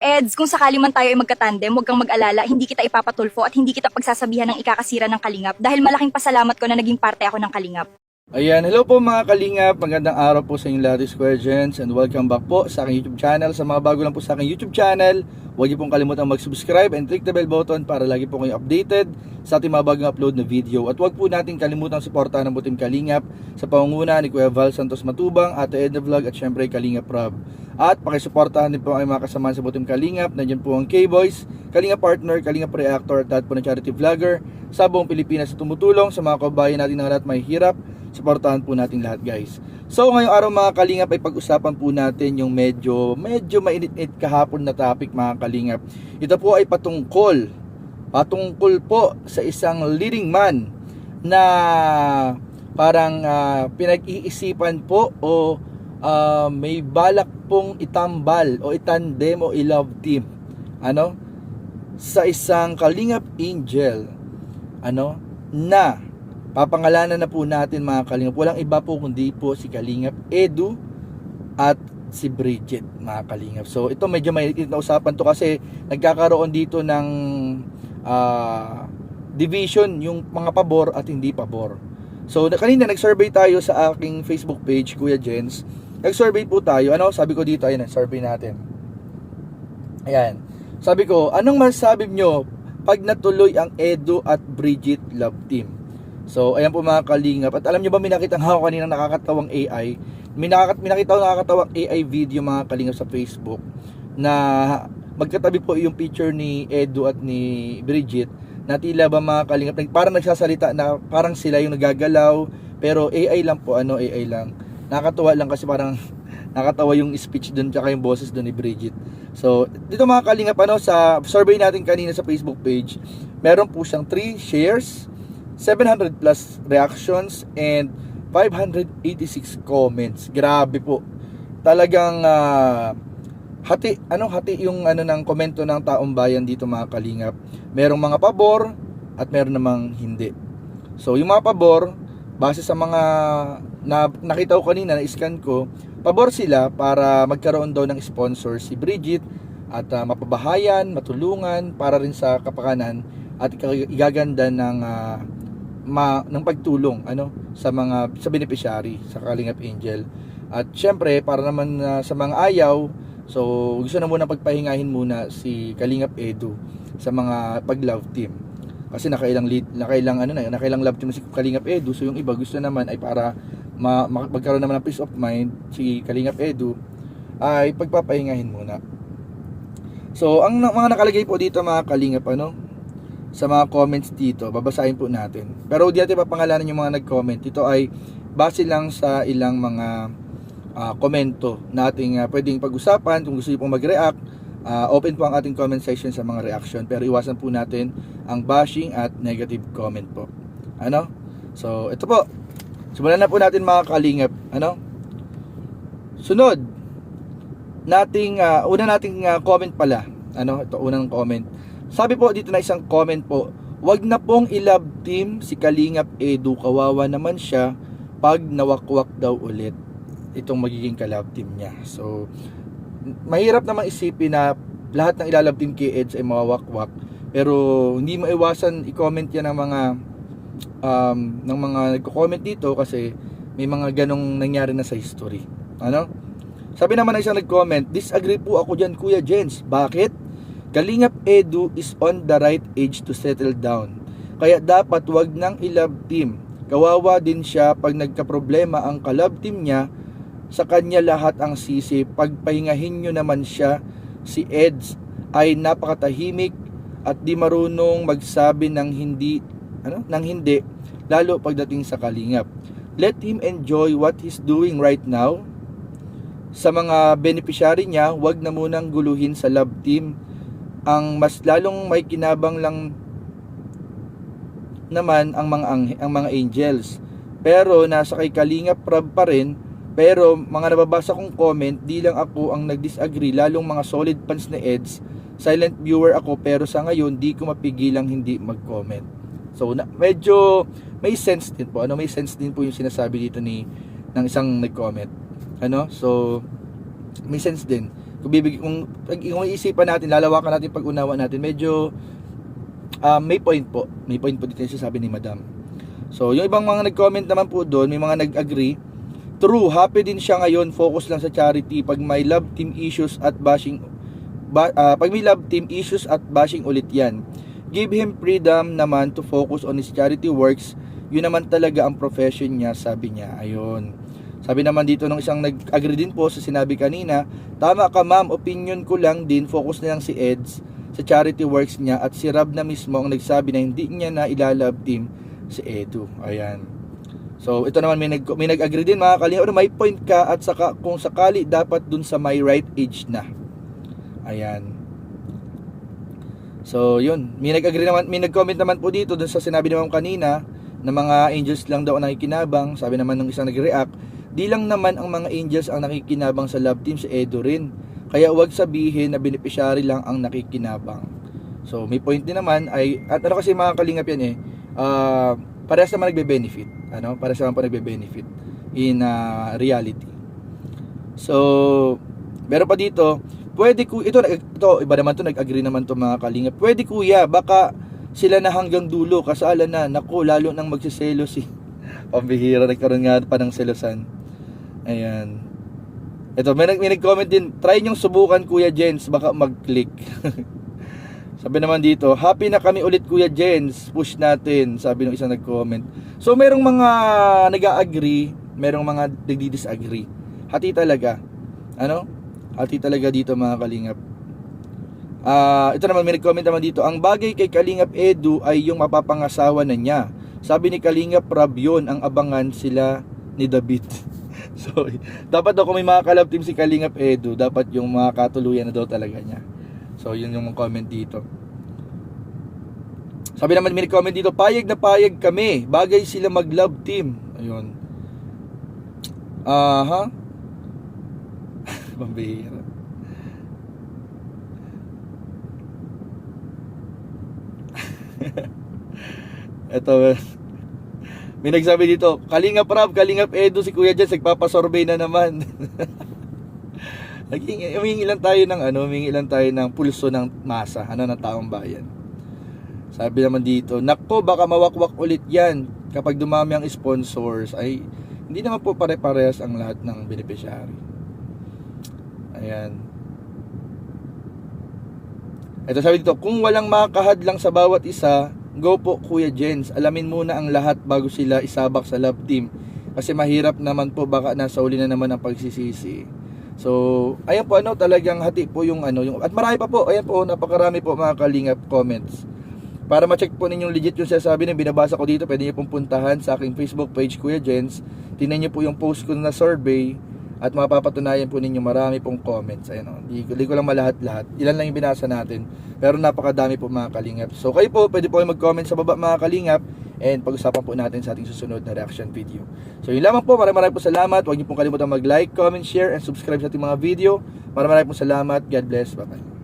Eds, kung sakali man tayo ay magkatandem, huwag kang mag-alala, hindi kita ipapatulfo at hindi kita pagsasabihan ng ikakasira ng Kalingap dahil malaking pasalamat ko na naging parte ako ng Kalingap. Ayan, hello po mga Kalingap, magandang araw po sa inyong lahat, Square Gents, and welcome back po sa aking YouTube channel. Sa mga bago lang po sa aking YouTube channel, huwag niyo pong kalimutan mag-subscribe and click the bell button para lagi po kayo updated sa ating mga bagong upload na video. At huwag po natin kalimutan suportahan ng Butim Kalingap sa pangunguna ni Kuya Val Santos Matubang, Ate Edna Vlog at syempre Kalingap Rob. At pakisuportahan din po ang mga kasamahan sa Butim Kalingap. Nandiyan po ang K-Boys, Kalingap Partner, Kalingap Reactor at lahat po ng charity vlogger sa buong Pilipinas na tumutulong sa mga kababayan natin na lahat may hirap. Suportahan po natin lahat, guys. So ngayong araw mga Kalingap ay pag-usapan po natin yung medyo mainit-init kahapon na topic mga Kalingap. Ito po ay patungkol po sa isang leading man na parang pinag-iisipan po o may balak pong itambal o itandem o i-love team sa isang Kalingap Angel na papangalanan na po natin mga Kalingap. Walang iba po kundi po si Kalingap Edu at si Bridget mga Kalingap. So ito medyo may na usapan to kasi nagkakaroon dito ng division yung mga pabor at hindi pabor. So kanina nag-survey tayo sa aking Facebook page, Kuya Jens. Nag-survey po tayo. Sabi ko dito, ayun, survey natin. Ayan. Sabi ko, anong masasabi nyo pag natuloy ang Edu at Bridget love team? So, ayan po mga Kalingap. At alam nyo ba, minakita nga ako kanina nakakatawang AI. Minakita ko nakakatawang AI video mga Kalingap sa Facebook na magkatabi po yung picture ni Edu at ni Bridget na tila ba mga Kalingap parang nagsasalita na parang sila yung nagagalaw pero AI lang po, AI lang. Nakakatawa lang kasi parang nakatawa yung speech doon tsaka yung boses doon ni Bridget. So, dito mga Kalingap, sa survey natin kanina sa Facebook page, meron po siyang 3 shares, 700 plus reactions and 586 comments. Grabe po. Talagang hati yung ng komento ng taong bayan dito mga Kalingap. Merong mga pabor at meron namang hindi. So yung mga pabor, base sa mga nakita ko kanina, na-scan ko, pabor sila para magkaroon daw ng sponsor si Bridget at mapabahayan, matulungan para rin sa kapakanan at igaganda ng pagtulong sa beneficiary sa Kalingap Angel. At syempre para naman sa mga ayaw, so gusto na muna pagpahingahin muna si Kalingap Edu sa mga pag-love team. Kasi nakailang love team si Kalingap Edu, so yung iba gusto naman ay para magkaroon naman ng peace of mind si Kalingap Edu ay pagpapahingahin muna. So ang mga nakalagay po dito mga Kalingap sa mga comments dito, babasahin po natin. Pero di natin papangalanan yung mga nag-comment. Ito ay base lang sa ilang mga komento na ating pwedeng pag-usapan. Kung gusto niyo pong mag-react, open po ang ating comment section sa mga reaction. Pero iwasan po natin ang bashing at negative comment po. So, ito po. Simulan na po natin mga Kalingap. Sunod, una nating comment pala. Ito, unang comment. Sabi po dito na isang comment po, wag na pong i-love team si Kalingap Edu, kawawa naman siya pag nawakwak daw ulit itong magiging ka-love team niya. So, mahirap naman isipin na lahat ng ilalove team kay Eds ay mawawakwak, pero hindi maiwasan i-comment yan ng mga nagko-comment dito kasi may mga ganong nangyari na sa history. Sabi naman ng isang nag-comment, disagree po ako dyan Kuya Jens. Bakit? Kalingap Edu is on the right age to settle down. Kaya dapat wag nang i-love team. Kawawa din siya pag nagka-problema ang ka-love team niya. Sa kanya lahat ang sisi. Pagpahingahin nyo naman siya. Si Eds ay napakatahimik at di marunong magsabi ng hindi, lalo pagdating sa Kalingap. Let him enjoy what he's doing right now. Sa mga beneficiary niya, wag na munang guluhin sa love team. Ang mas lalong may kinabang lang naman ang mga angels. Pero nasa kay Kalingap Rob pa rin. Pero mga nababasa kong comment, di lang ako ang nag-disagree, lalong mga solid fans ni Eds. Silent viewer ako pero sa ngayon di ko mapigilang hindi mag-comment. So medyo may sense din po. May sense din po yung sinasabi dito ng isang nag-comment. So may sense din. kung iisipan natin, lalawakan natin pag-unawa natin, medyo may point po dito yung sabi ni Madam. So yung ibang mga nag-comment naman po doon, may mga nag-agree. True, happy din siya ngayon, focus lang sa charity. Pag may love team issues at bashing ulit yan, give him freedom naman to focus on his charity works. Yun naman talaga ang profession niya, sabi niya. Ayun. Sabi naman dito ng isang nag-agree din po sa sinabi kanina, tama ka ma'am, opinion ko lang din, focus na lang si Eds sa charity works niya, at si Rab na mismo ang nagsabi na hindi niya na ilalove team si Edu. Ayan. So ito naman may nag-agree din mga kalingap, may point ka, at saka kung sakali dapat dun sa my right age na. Ayan. So yun, may nag-agree naman, may nag-comment naman po dito dun sa sinabi ni ma'am kanina na mga angels lang daw ang nakikinabang. Sabi naman ng isang nag-react, di lang naman ang mga angels ang nakikinabang sa love team, si Edu rin. Kaya huwag sabihin na beneficiary lang ang nakikinabang. So may point din naman ay, at ano kasi mga kalingap yan parehas naman nagbe-benefit. Parehas naman po nagbe-benefit in reality. So meron pa dito, pwede ito iba naman to, nag-agree naman to mga kalingap. Pwede kuya, baka sila na hanggang dulo, kasalan na. Naku, lalo nang magsiselos pambihira, nagkaroon nga pa ng selosan. Ayan. Ito, may nag-comment din, try nyong subukan Kuya Jens, baka mag-click. Sabi naman dito, happy na kami ulit Kuya Jens, push natin, sabi ng isang nag-comment. So merong mga nag-agree, merong mga nagdi-disagree. Hati talaga. Hati talaga dito mga kalingap. Ito naman, may nag-comment naman dito, ang bagay kay Kalingap Edu ay yung mapapangasawa na niya. Sabi ni Kalingap Rab, yun ang abangan sila ni David. So, dapat daw kung may mga kalab team si Kalingap Edu, dapat yung mga katuluyan na daw talaga niya. So, yun yung comment dito. Sabi naman, may comment dito, payag na payag kami, bagay sila mag-love team. Ayun. Pambihira. Ito, may nagsabi dito, Kalingap Rab, Kalingap Edu, si Kuya Jens nagpapasurvey na naman. Humingi lang tayo ng pulso ng masa, ng taong bayan. Sabi naman dito, nakpo, baka mawakwak ulit yan kapag dumami ang sponsors. Ay, hindi naman po pare-parehas ang lahat ng beneficiary. Ayan. Ito sabi dito, kung walang makakahadlang sa bawat isa, go po Kuya Jens, alamin muna ang lahat bago sila isabak sa love team. Kasi mahirap naman po, baka nasa uli na naman ang pagsisisi. So, ayan po, talagang hati po yung at marami pa po, ayan po, napakarami po mga kalingap comments. Para ma-check po ninyong legit yung sinasabi na binabasa ko dito, pwede niyo pong puntahan sa aking Facebook page Kuya Jens. Tingnan niyo po yung post ko na survey at mapapatunayan po ninyo marami pong comments. Ayun, hindi ko lang malahat-lahat. Ilan lang yung binasa natin, pero napakadami po mga kalingap. So kayo po, pwede po kayo mag-comment sa baba mga kalingap, and pag-usapan po natin sa ating susunod na reaction video. So yun lamang po, maraming po salamat. Huwag niyo pong kalimutan mag-like, comment, share, and subscribe sa ating mga video. Maraming po salamat. God bless. Bye-bye.